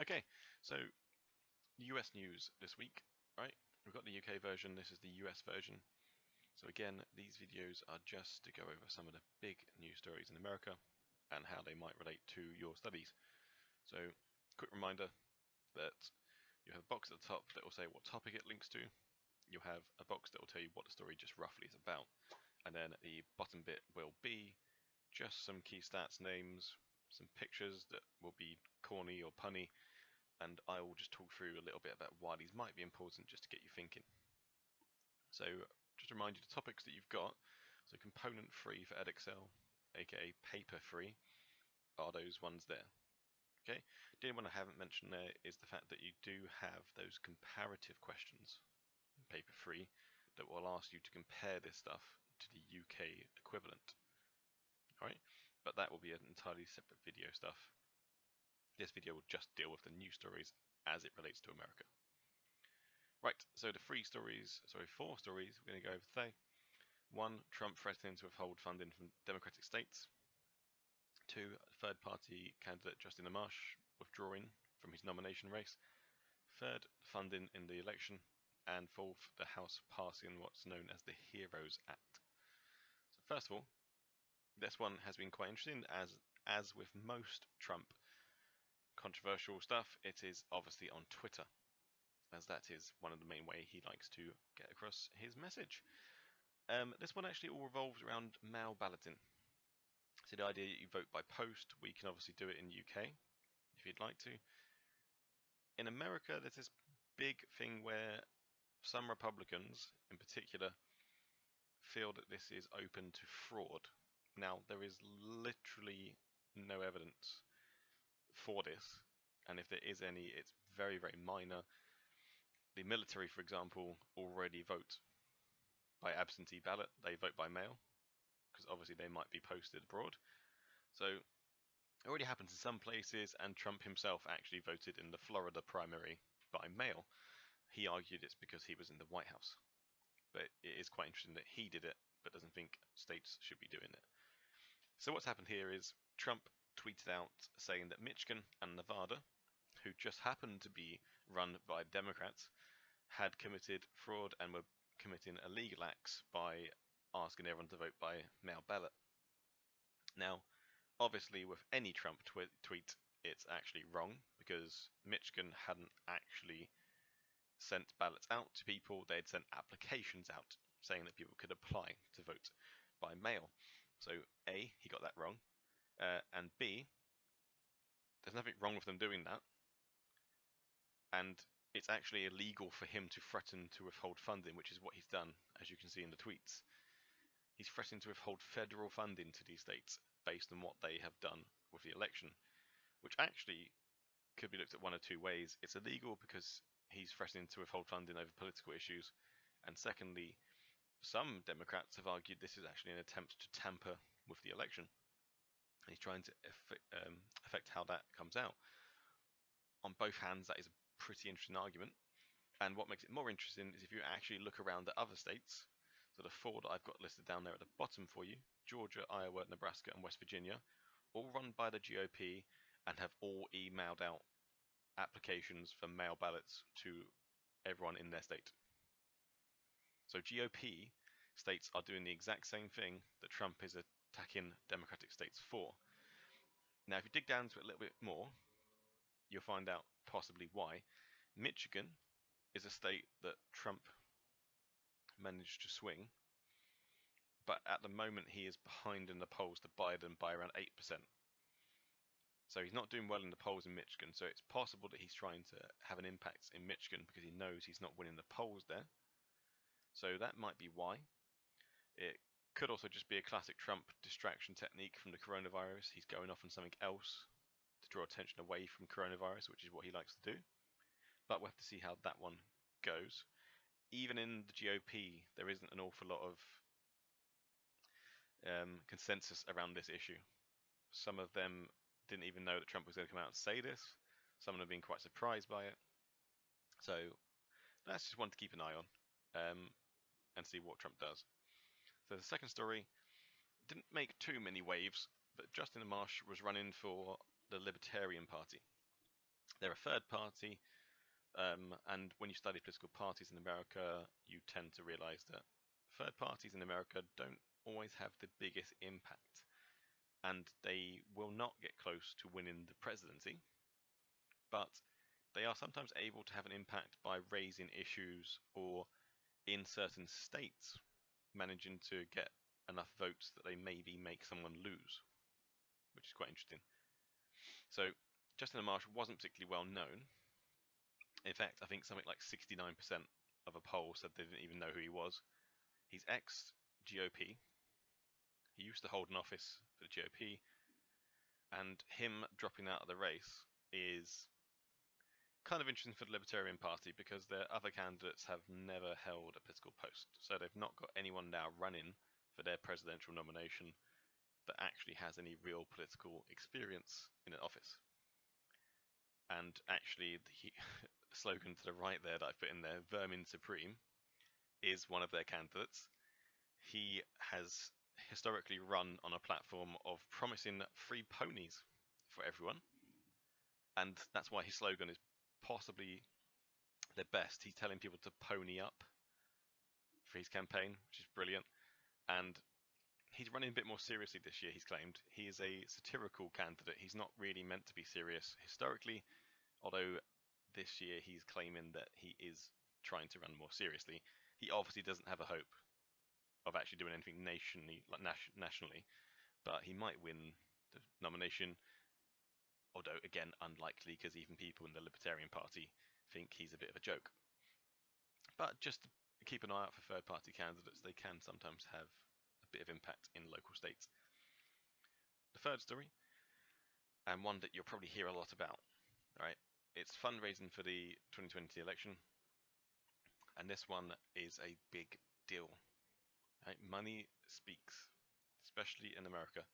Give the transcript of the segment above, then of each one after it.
Okay, so US news this week, right? We've got the UK version, this is the US version. So again, these videos are just to go over some of the big news stories in America and how they might relate to your studies. So, quick reminder that you have a box at the top that will say what topic it links to. You'll have a box that will tell you what the story just roughly is about. And then the bottom bit will be just some key stats, names, some pictures that will be corny or punny, and I will just talk through a little bit about why these might be important just to get you thinking. So just to remind you the topics that you've got, so component free for Edexcel, aka paper free, are those ones there. Okay, the only one I haven't mentioned there is the fact that you do have those comparative questions in paper free that will ask you to compare this stuff to the UK equivalent. Alright, but that will be an entirely separate video stuff. This video will just deal with the news stories as it relates to America. Right, so the four stories we're going to go over today. 1. Trump threatening to withhold funding from Democratic states. 2. Third-party candidate Justin Amash withdrawing from his nomination race. 3rd, funding in the election. And 4th, the House passing what's known as the HEROES Act. So first of all, this one has been quite interesting, as with most Trump controversial stuff, it is obviously on Twitter, as that is one of the main ways he likes to get across his message. This one actually all revolves around mail balloting. So the idea that you vote by post, we can obviously do it in UK, if you'd like to. In America, there's this big thing where some Republicans, in particular, feel that this is open to fraud. Now, there is literally no evidence for this, and if there is any, it's very, very minor. The military, for example, already vote by absentee ballot. They vote by mail, because obviously they might be posted abroad. So it already happens in some places, and Trump himself actually voted in the Florida primary by mail. He argued it's because he was in the White House. But it is quite interesting that he did it, but doesn't think states should be doing it. So what's happened here is Trump tweeted out saying that Michigan and Nevada, who just happened to be run by Democrats, had committed fraud and were committing illegal acts by asking everyone to vote by mail ballot. Now, obviously, with any Trump tweet, it's actually wrong, because Michigan hadn't actually sent ballots out to people. They'd sent applications out saying that people could apply to vote by mail. So A, he got that wrong, and B, there's nothing wrong with them doing that, and it's actually illegal for him to threaten to withhold funding, which is what he's done, as you can see in the tweets. He's threatening to withhold federal funding to these states based on what they have done with the election, which actually could be looked at one of two ways. It's illegal because he's threatening to withhold funding over political issues, and secondly, some Democrats have argued this is actually an attempt to tamper with the election. And he's trying to affect how that comes out. On both hands, that is a pretty interesting argument. And what makes it more interesting is if you actually look around at other states. So the 4 that I've got listed down there at the bottom for you, Georgia, Iowa, Nebraska, and West Virginia, all run by the GOP and have all emailed out applications for mail ballots to everyone in their state. So GOP states are doing the exact same thing that Trump is attacking Democratic states for. Now, if you dig down to it a little bit more, you'll find out possibly why. Michigan is a state that Trump managed to swing, but at the moment he is behind in the polls to Biden by around 8%. So he's not doing well in the polls in Michigan, so it's possible that he's trying to have an impact in Michigan because he knows he's not winning the polls there. So that might be why. It could also just be a classic Trump distraction technique from the coronavirus. He's going off on something else to draw attention away from coronavirus, which is what he likes to do. But we'll have to see how that one goes. Even in the GOP, there isn't an awful lot of consensus around this issue. Some of them didn't even know that Trump was going to come out and say this. Some of them have been quite surprised by it. So that's just one to keep an eye on and see what Trump does. So the second story didn't make too many waves, but Justin Amash was running for the Libertarian Party. They're a third party, and when you study political parties in America, you tend to realize that third parties in America don't always have the biggest impact, and they will not get close to winning the presidency, but they are sometimes able to have an impact by raising issues or in certain states managing to get enough votes that they maybe make someone lose, which is quite interesting. So Justin Amash wasn't particularly well known. In fact, I think something like 69% of a poll said they didn't even know who he was. He's ex-GOP. He used to hold an office for the GOP, and him dropping out of the race is kind of interesting for the Libertarian Party because their other candidates have never held a political post. So they've not got anyone now running for their presidential nomination that actually has any real political experience in an office. And actually, the slogan to the right there that I've put in there, Vermin Supreme, is one of their candidates. He has historically run on a platform of promising free ponies for everyone. And that's why his slogan is possibly the best. He's telling people to pony up for his campaign, which is brilliant. And he's running a bit more seriously this year, he's claimed. He is a satirical candidate. He's not really meant to be serious historically, although this year he's claiming that he is trying to run more seriously. He obviously doesn't have a hope of actually doing anything nationally, but he might win the nomination, although again unlikely because even people in the Libertarian Party think he's a bit of a joke. But just keep an eye out for third party candidates. They can sometimes have a bit of impact in local states. The third story, and one that you'll probably hear a lot about, right? It's fundraising for the 2020 election, and this one is a big deal. Right? Money speaks, especially in America.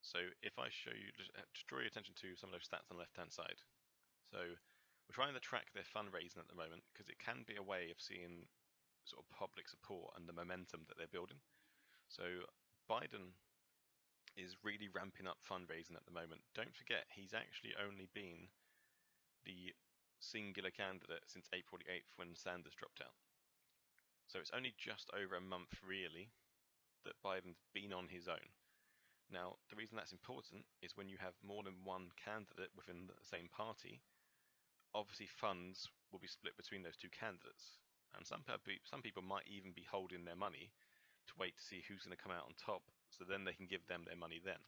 So if I show you, just draw your attention to some of those stats on the left-hand side. So we're trying to track their fundraising at the moment because it can be a way of seeing sort of public support and the momentum that they're building. So Biden is really ramping up fundraising at the moment. Don't forget, he's actually only been the singular candidate since April the 8th when Sanders dropped out. So it's only just over a month, really, that Biden's been on his own. Now, the reason that's important is when you have more than one candidate within the same party, obviously funds will be split between those two candidates. And some people might even be holding their money to wait to see who's going to come out on top, so then they can give them their money then.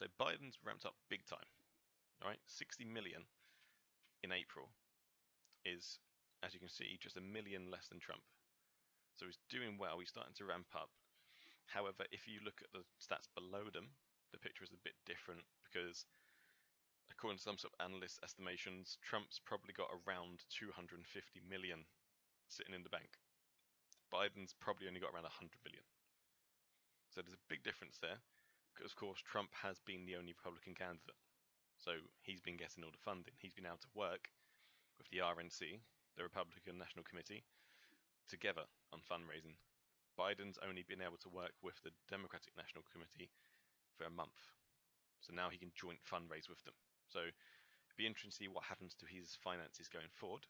So Biden's ramped up big time. All right, 60 million in April is, as you can see, just a million less than Trump. So he's doing well. He's starting to ramp up. However, if you look at the stats below them, the picture is a bit different because, according to some sort of analyst estimations, Trump's probably got around 250 million sitting in the bank. Biden's probably only got around 100 million. So there's a big difference there because, of course, Trump has been the only Republican candidate. So he's been getting all the funding. He's been able to work with the RNC, the Republican National Committee, together on fundraising. Biden's only been able to work with the Democratic National Committee for a month. So now he can joint fundraise with them. So it'd be interesting to see what happens to his finances going forward.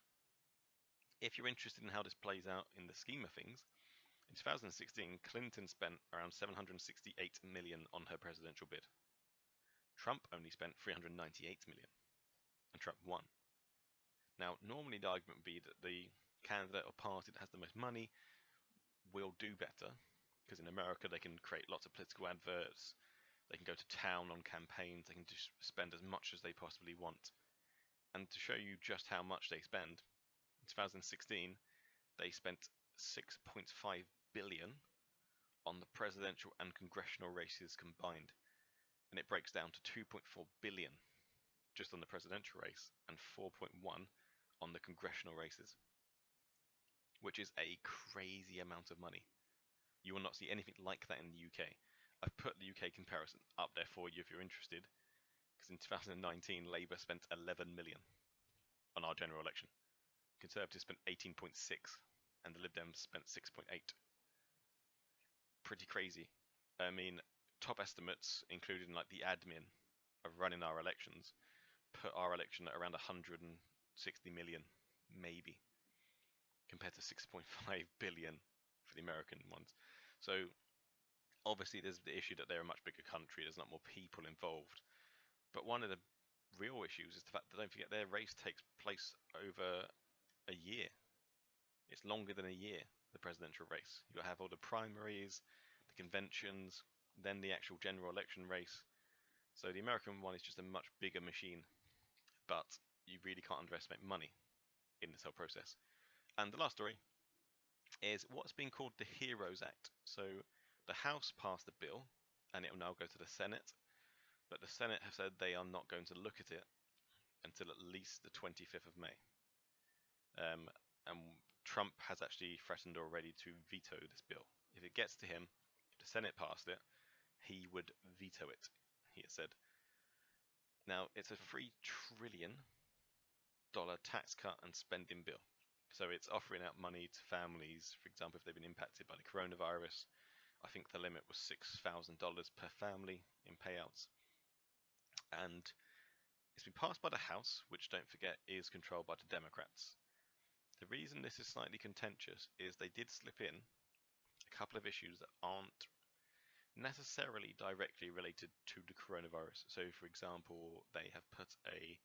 If you're interested in how this plays out in the scheme of things, in 2016, Clinton spent around 768 million on her presidential bid. Trump only spent 398 million, and Trump won. Now, normally the argument would be that the candidate or party that has the most money will do better, because in America they can create lots of political adverts, they can go to town on campaigns, they can just spend as much as they possibly want. And to show you just how much they spend, in 2016 they spent 6.5 billion on the presidential and congressional races combined, and it breaks down to 2.4 billion just on the presidential race and 4.1 on the congressional races, which is a crazy amount of money. You will not see anything like that in the UK. I've put the UK comparison up there for you if you're interested, because in 2019 Labour spent 11 million on our general election. Conservatives spent 18.6 and the Lib Dems spent 6.8. Pretty crazy. I mean, top estimates, including like the admin of running our elections, put our election at around 160 million, maybe, compared to 6.5 billion for the American ones. So obviously there's the issue that they're a much bigger country, there's a lot more people involved. But one of the real issues is the fact that, don't forget, their race takes place over a year. It's longer than a year, the presidential race. You'll have all the primaries, the conventions, then the actual general election race. So the American one is just a much bigger machine, but you really can't underestimate money in this whole process. And the last story is what's being called the HEROES Act. So the House passed a bill, and it will now go to the Senate, but the Senate have said they are not going to look at it until at least the 25th of May. And Trump has actually threatened already to veto this bill. If it gets to him, if the Senate passed it, he would veto it, he has said. Now, it's a $3 trillion tax cut and spending bill. So it's offering out money to families, for example, if they've been impacted by the coronavirus. I think the limit was $6,000 per family in payouts. And it's been passed by the House, which, don't forget, is controlled by the Democrats. The reason this is slightly contentious is they did slip in a couple of issues that aren't necessarily directly related to the coronavirus. So, for example, they have put a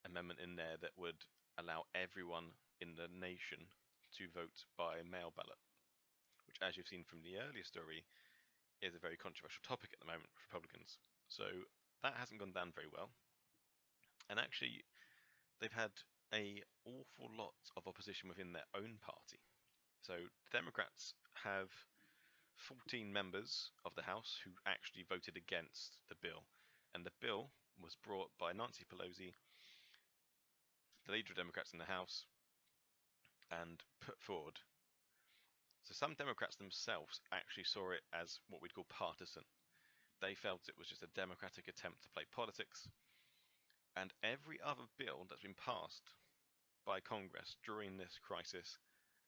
amendment in there that would allow everyone in the nation to vote by mail ballot, which, as you've seen from the earlier story, is a very controversial topic at the moment for Republicans. So that hasn't gone down very well. And actually, they've had an awful lot of opposition within their own party. So the Democrats have 14 members of the House who actually voted against the bill. And the bill was brought by Nancy Pelosi, the leader of Democrats in the House, and put forward. So some Democrats themselves actually saw it as what we'd call partisan. They felt it was just a Democratic attempt to play politics. And every other bill that's been passed by Congress during this crisis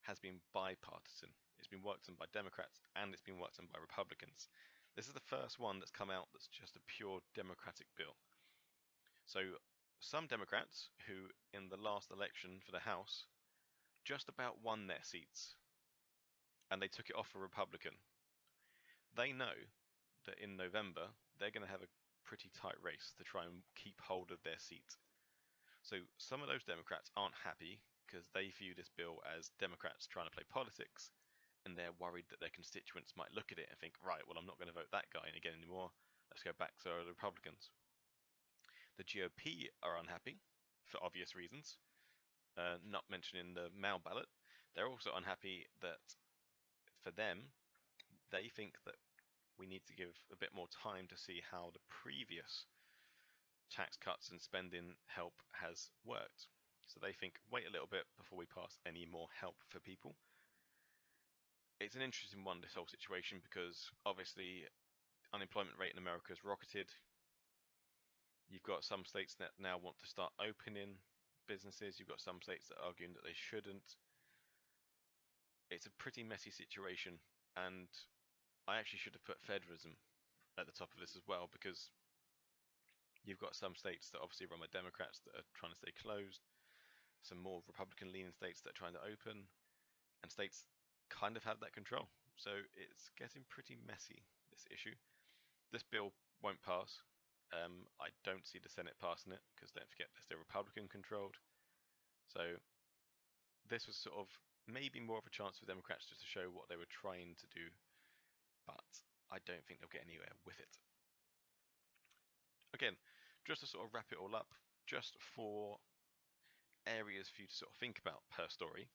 has been bipartisan. It's been worked on by Democrats and it's been worked on by Republicans. This is the first one that's come out that's just a pure Democratic bill. So some Democrats who in the last election for the House just about won their seats and they took it off a Republican, they know that in November they're going to have a pretty tight race to try and keep hold of their seat. So some of those Democrats aren't happy because they view this bill as Democrats trying to play politics, and they're worried that their constituents might look at it and think, right, well, I'm not going to vote that guy in again anymore. Let's go back to the Republicans. The GOP are unhappy for obvious reasons, not mentioning the mail ballot. They're also unhappy that for them, they think that we need to give a bit more time to see how the previous tax cuts and spending help has worked. So they think, wait a little bit before we pass any more help for people. It's an interesting one, this whole situation, because obviously unemployment rate in America has rocketed. You've got some states that now want to start opening businesses. You've got some states that are arguing that they shouldn't. It's a pretty messy situation, and I actually should have put federalism at the top of this as well, because you've got some states that obviously run by Democrats that are trying to stay closed, some more Republican-leaning states that are trying to open, and states kind of have that control. So it's getting pretty messy, this issue. This bill won't pass. I don't see the Senate passing it, because don't forget they're still Republican-controlled. So this was sort of maybe more of a chance for Democrats just to show what they were trying to do, but I don't think they'll get anywhere with it. Again, just to sort of wrap it all up, just for areas for you to sort of think about per story.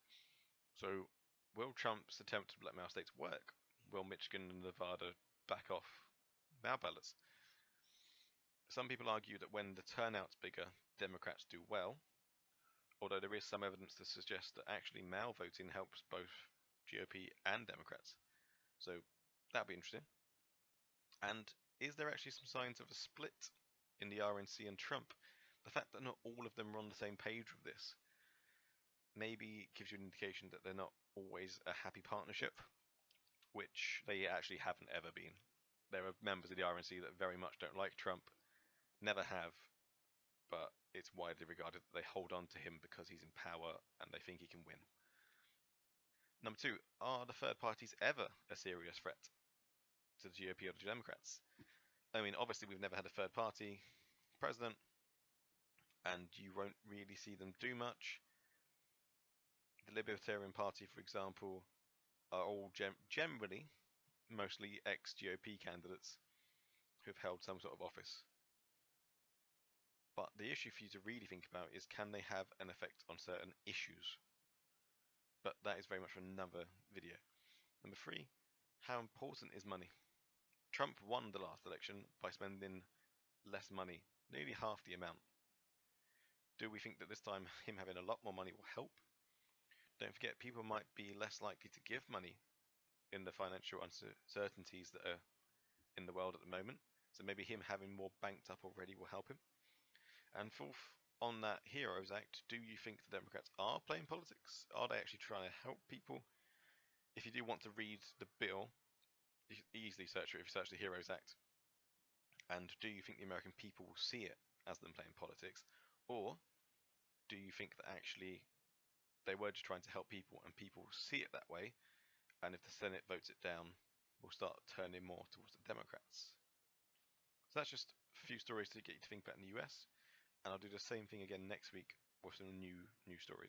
So, will Trump's attempt to blackmail states work? Will Michigan and Nevada back off mail ballots? Some people argue that when the turnout's bigger, Democrats do well, although there is some evidence to suggest that actually mail voting helps both GOP and Democrats. So, that'll be interesting. And is there actually some signs of a split in the RNC and Trump? The fact that not all of them are on the same page with this maybe gives you an indication that they're not always a happy partnership, which they actually haven't ever been. There are members of the RNC that very much don't like Trump, never have, but it's widely regarded that they hold on to him because he's in power and they think he can win. Number 2, are the third parties ever a serious threat to the GOP or the Democrats? I mean, obviously we've never had a third party president, and you won't really see them do much. The Libertarian Party, for example, are all generally mostly ex-GOP candidates who've held some sort of office. But the issue for you to really think about is, can they have an effect on certain issues? But that is very much another video. Number 3, how important is money? Trump won the last election by spending less money, nearly half the amount. Do we think that this time him having a lot more money will help? Don't forget, people might be less likely to give money in the financial uncertainties that are in the world at the moment. So maybe him having more banked up already will help him. And fourth, on that Heroes Act, do you think the Democrats are playing politics? Are they actually trying to help people? If you do want to read the bill, you can easily search for it if you search the Heroes Act. And do you think the American people will see it as them playing politics? Or do you think that actually they were just trying to help people and people see it that way, and if the Senate votes it down, we'll start turning more towards the Democrats? So that's just a few stories to get you to think about in the US, and I'll do the same thing again next week with some new stories.